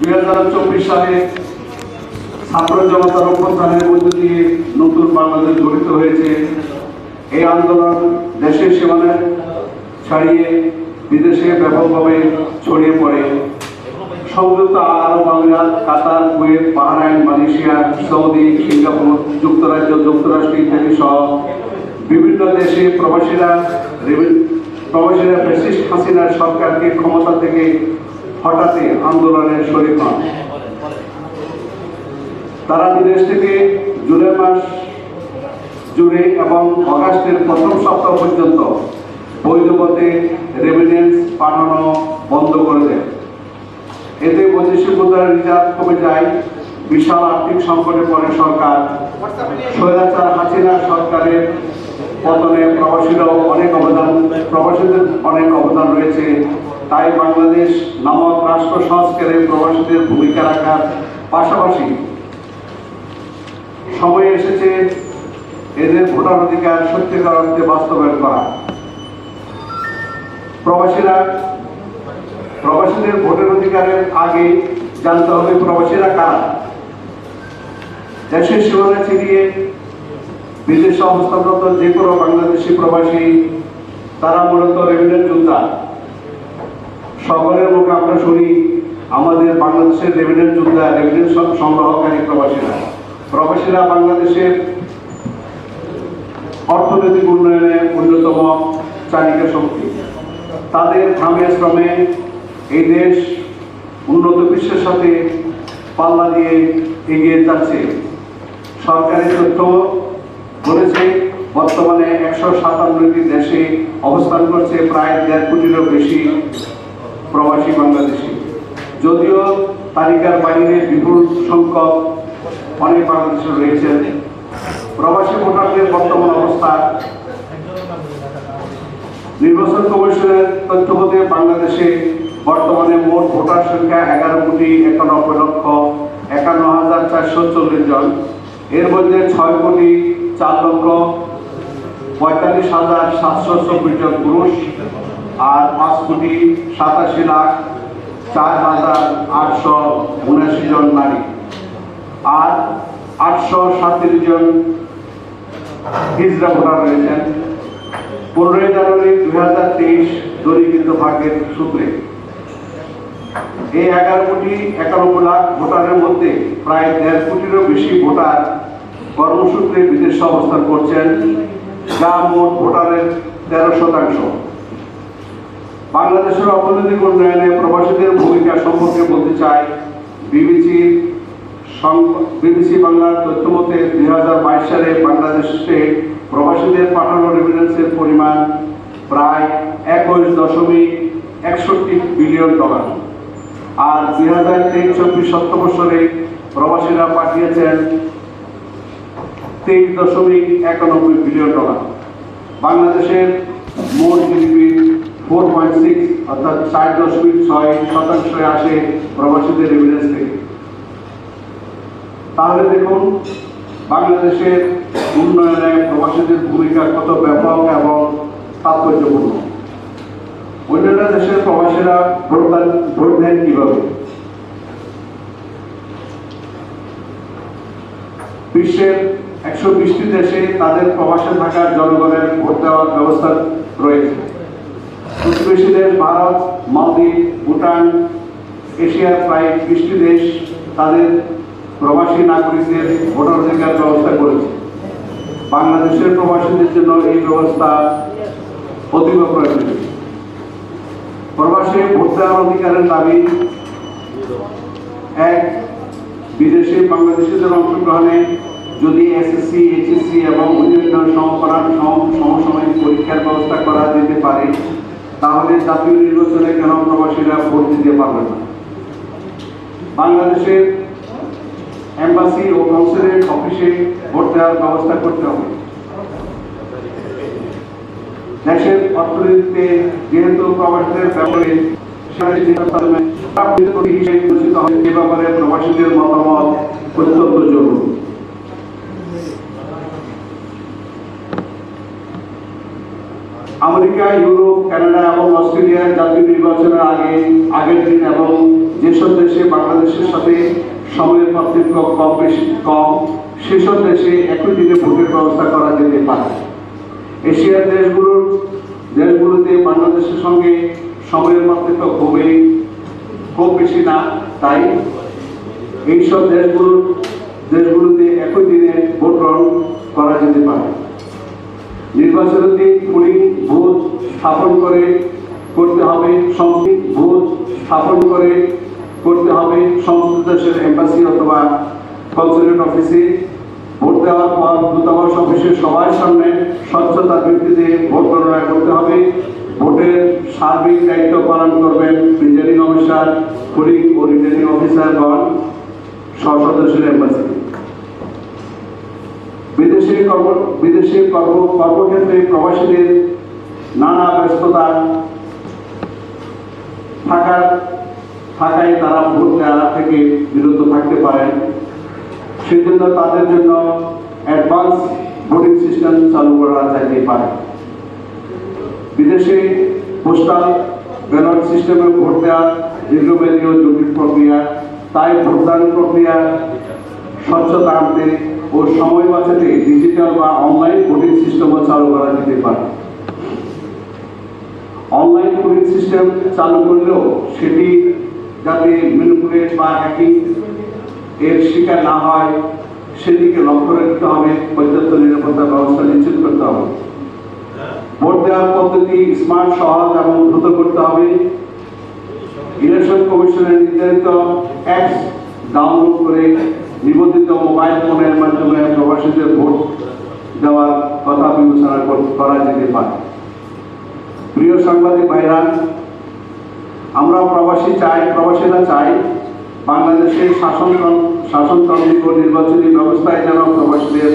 2024 সালে ছাত্র জনতার অভ্যুত্থানের মধ্য দিয়ে নতুন বাংলাদেশ গঠিত হয়েছে। এই আন্দোলন দেশের সীমানা ছাড়িয়ে বিদেশে ব্যাপকভাবে ছড়িয়ে পড়ে। সংযুক্ত আরব আমিরাত, Qatar, Kuwait, Bahrain, Malaysia, Saudi, Singapore, যুক্তরাজ্য, যুক্তরাষ্ট্র ইত্যাদি সহ বিভিন্ন দেশে প্রবাসীরা ফ্যাসিস্ট হাসিনার সরকারকে ক্ষমতা থেকে হঠাৎই আন্দোলনের শরীক হন। তারা বিদেশ থেকে জুলাই মাস জুড়ে এবং অগাস্টের প্রথম সপ্তাহ পর্যন্ত বৈধ পথে রেমিটেন্স পাঠানো বন্ধ করে দেয়। এতে বৈদেশিক মুদ্রার রিজার্ভ কমে যায়। বিশাল আর্থিক সংকটে পড়ে সরকার। স্বৈরাচার হাসিনা সরকারের পতনে প্রবাসীদের অনেক অবদান রয়েছে। তাই বাংলাদেশ নামক রাষ্ট্র সংস্কারে প্রবাসীদের ভূমিকা রাখার পাশাপাশি সময় এসেছে এদের ভোটার অধিকার সত্যিকার অর্থে বাস্তবায়ন করা। প্রবাসীদের ভোটের অধিকারের আগে জানতে হবে প্রবাসীরা কারা। দেশের সীমানা ছিড়িয়ে বিদেশে অবস্থানরত যে কোনো বাংলাদেশি প্রবাসী তারা মূলত রেমিটেন্স যোদ্ধা। সকলের মুখে আমরা শুনি আমাদের বাংলাদেশের রেমিটেন্স যোদ্ধা, রেমিটেন্স সংগ্রহকারী প্রবাসীরা বাংলাদেশের অর্থনৈতিক উন্নয়নে অন্যতম চালিকা শক্তি। তাদের ঘামে শ্রমে এই দেশ উন্নত বিশ্বের সাথে পাল্লা দিয়ে এগিয়ে যাচ্ছে। সরকারি তথ্য বলেছে বর্তমানে 157টি দেশে অবস্থান করছে প্রায় 1.5 কোটিরও বেশি প্রবাসী বাংলাদেশি। যদিও তালিকার বাইরে বিপুল সংখ্যক অনেক বাংলাদেশি রয়েছেন। প্রবাসী ভোটারদের বর্তমান অবস্থা নির্বাচন কমিশনের তথ্য মতে বাংলাদেশে বর্তমানে মোট ভোটার সংখ্যা 11,91,51,440 জন। এর মধ্যে 6,04,45,724 জন পুরুষ আর 5,87,04,879 জন নারী আর 837 জন হিজড়া ভোটার রয়েছেন। 15 জানুয়ারি 2023 দলীয়কৃত ভাগ্যের সূত্রে এই 11,91,00,000 ভোটারের মধ্যে প্রায় 1.5 কোটিরও বেশি ভোটার কর্মসূত্রে বিদেশে অবস্থান করছেন, যা মোট ভোটারের 13%। বাংলাদেশের অর্থনৈতিক উন্নয়নে প্রবাসীদের ভূমিকা সম্পর্কে বলতে চাই। বিবিসি বাংলার তথ্য মতে 2022 সালে বাংলাদেশে প্রবাসীদের পাঠানো রেমিটেন্সের পরিমাণ প্রায় $21.61 বিলিয়ন। আর 2023-24 অর্থবর্ষে প্রবাসীরা পাঠিয়েছেন $23.91 বিলিয়ন। বাংলাদেশের মোট জিডিপি 4.6 অর্থাৎ 4.6% আসে প্রবাসীদের রেমিটেন্স থেকে। তাহলে দেখুন বাংলাদেশের উন্নয়নে প্রবাসীদের ভূমিকা কত ব্যাপক এবং তাৎপর্যপূর্ণ। অন্যান্য দেশের প্রবাসীরা ভোট দেন কিভাবে? বিশ্বের 120টি দেশে তাদের প্রবাসে থাকা জনগণের ভোট দেওয়ার ব্যবস্থা রয়েছে। প্রতিবেশী দেশ ভারত, মালদ্বীপ, ভুটান, এশিয়ার প্রায় 20টি দেশ তাদের প্রবাসী নাগরিকদের ভোটার অধিকার ব্যবস্থা করেছে। বাংলাদেশের প্রবাসীদের জন্য এই ব্যবস্থা অতীব প্রয়োজনীয়। প্রবাসী ভোট দেওয়ার অধিকারের দাবি: 1. বিদেশে বাংলাদেশিদের অংশগ্রহণে যদি এসএসসি, এইচএসসি এবং অন্যান্য সমসাময়িক পরীক্ষার ব্যবস্থা করা যেতে পারে, তাহলে জাতীয় নির্বাচনে কেন প্রবাসীরা ভোট দিতে পারবে না? বাংলাদেশের এম্বাসি ও কনসুলেট অফিসে ভোট দেওয়ার ব্যবস্থা করতে হবে। দেশের অর্থনীতিতে যেহেতু প্রবাসীদের ব্যাপারে এ ব্যাপারে প্রবাসীদের মতামত অত্যন্ত জরুরি। আমেরিকা, ইউরোপ, কানাডা এবং অস্ট্রেলিয়ার জাতীয় নির্বাচনের আগের দিন এবং যেসব দেশে বাংলাদেশের সাথে সময়ের পার্থক্য কম সেসব দেশে একই দিনে ভোটের ব্যবস্থা করা যেতে পারে। এশিয়ার দেশগুলোতে বাংলাদেশের সঙ্গে সময়ের পার্থক্য খুব বেশি না, তাই এইসব দেশগুলোতে একই দিনে ভোট গ্রহণ করা যেতে পারে। নির্বাচনের দিন পুলিং বুথ স্থাপন করে করতে হবে সংশ্লিষ্ট দেশের এম্বাসি অথবা কনসুলেট অফিসে। ভোট দেওয়ার পর দূতাবাস অফিসে সবার সামনে স্বচ্ছতার ভিত্তিতে ভোট গণনা করতে হবে। ভোটের সার্বিক দায়িত্ব পালন করবেন প্রিজাইডিং অফিসার, পুলিং ও রিটার্নিং অফিসারগণ সদস্যের এম্বাসি। বিদেশে কর্মক্ষেত্রে প্রবাসীদের নানা ব্যস্ততা থাকায় তারা ভোট দেওয়া থেকে বিরত থাকতে পারেন। সেজন্য তাদের জন্য অ্যাডভান্স ভোটিং সিস্টেম চালু করা যেতে পারে। বিদেশে পোস্টাল ব্যালট সিস্টেমে ভোট দেওয়া দীর্ঘমেয়াদী ও জটিল প্রক্রিয়া, তাই ভোটদান প্রক্রিয়া স্বচ্ছতা আনতে ও সময় বাঁচাতে ডিজিটাল বা অনলাইন ভোটিং সিস্টেমও চালু করা যেতে পারে। অনলাইন ভোটিং সিস্টেম চালু করলেও সেটি যাতে ম্যানিপুলেট বা হ্যাকিং এর শিকার না হয় সেদিকে লক্ষ্য রাখতে হবে। পর্যাপ্ত নিরাপত্তা ব্যবস্থা নিশ্চিত করতে হবে। ভোট দেওয়ার পদ্ধতি স্মার্ট, সহজ এবং দ্রুত করতে হবে। ইলেকশন কমিশনের নির্ধারিত অ্যাপস ডাউনলোড করে নিবন্ধিত মোবাইল ফোনের মাধ্যমে প্রবাসীদের ভোট দেওয়ার কথা বিবেচনা করা যেতে পারে। প্রিয় সাংবাদিক ভাইরা, আমরা প্রবাসীরা চাই বাংলাদেশের শাসনতান্ত্রিক ও নির্বাচনী ব্যবস্থায় যেন প্রবাসীদের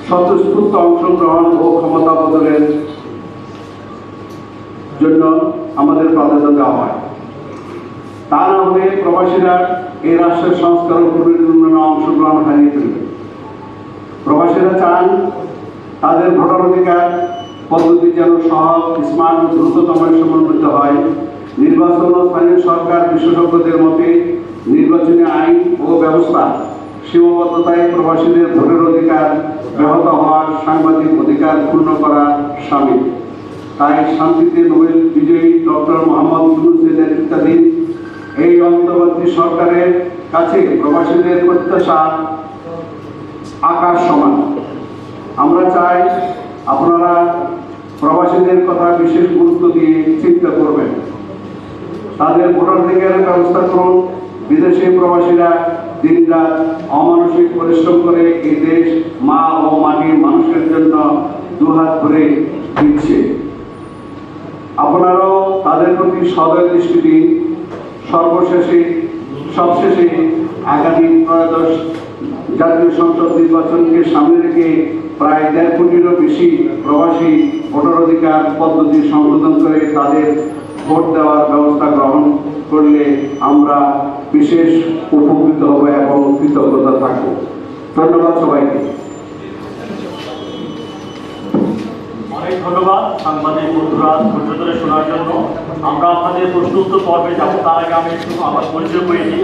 স্বতঃস্ফূর্ত অংশগ্রহণ ও ক্ষমতা বদলের জন্য আমাদের প্রাধান্য দেওয়া হয়। তা না হলে প্রবাসীরা এই রাষ্ট্রের সংস্কার ও পুনর্নির্মাণে অংশগ্রহণ হারিয়ে ফেলবে। প্রবাসীরা চান তাদের ভোটাধিকার পদ্ধতি যেন সহজ, স্মার্ট ও দ্রুততম সমন্বিত হয়। নির্বাচন ও স্থানীয় সরকার বিশেষজ্ঞদের মতে নির্বাচনী আইন ও ব্যবস্থা সীমাবদ্ধতায় প্রবাসীদের ভোটের অধিকার ব্যাহত হওয়ার সাংবিধানিক অধিকার পূর্ণ করা শামিল। তাই শান্তিতে নোবেল বিজয়ী ডক্টর মোহাম্মদ ইউনূসের নেতৃত্বাধীন এই অন্তর্বর্তী সরকারের কাছে প্রবাসীদের প্রত্যাশা আকাশ সমান। আমরা চাই আপনারা প্রবাসীদের কথা বিশেষ গুরুত্ব দিয়ে চিন্তা করবেন, তাদের ভোটাধিকারের ব্যবস্থা করুন। বিদেশি প্রবাসীরা দিনরাত অমানসিক পরিশ্রম করে এই দেশ মা ও মাটির মানুষের জন্য দুহাত ভরে দিচ্ছে। আপনারাও তাদের প্রতি সদয় দৃষ্টি দিন। সবশেষে আগামী ত্রয়োদশ জাতীয় সংসদ নির্বাচনকে সামনে রেখে প্রায় 1.5 কোটিরও বেশি প্রবাসী ভোটাধিকার পদ্ধতি সংশোধন করে তাদের ভোট দেওয়ার ব্যবস্থা গ্রহণ করলে আমরা বিশেষ উপকৃত হব এবং কৃতজ্ঞতা থাকব। ধন্যবাদ সবাইকে। অনেক ধন্যবাদ সাংবাদিক বন্ধুরা ধৈর্য ধরে শোনার জন্য। আমরা আপনাদের প্রশ্ন উত্তর পর্বে যাবো, তার আগে আমি একটু আমার পরিচয় করে দিই।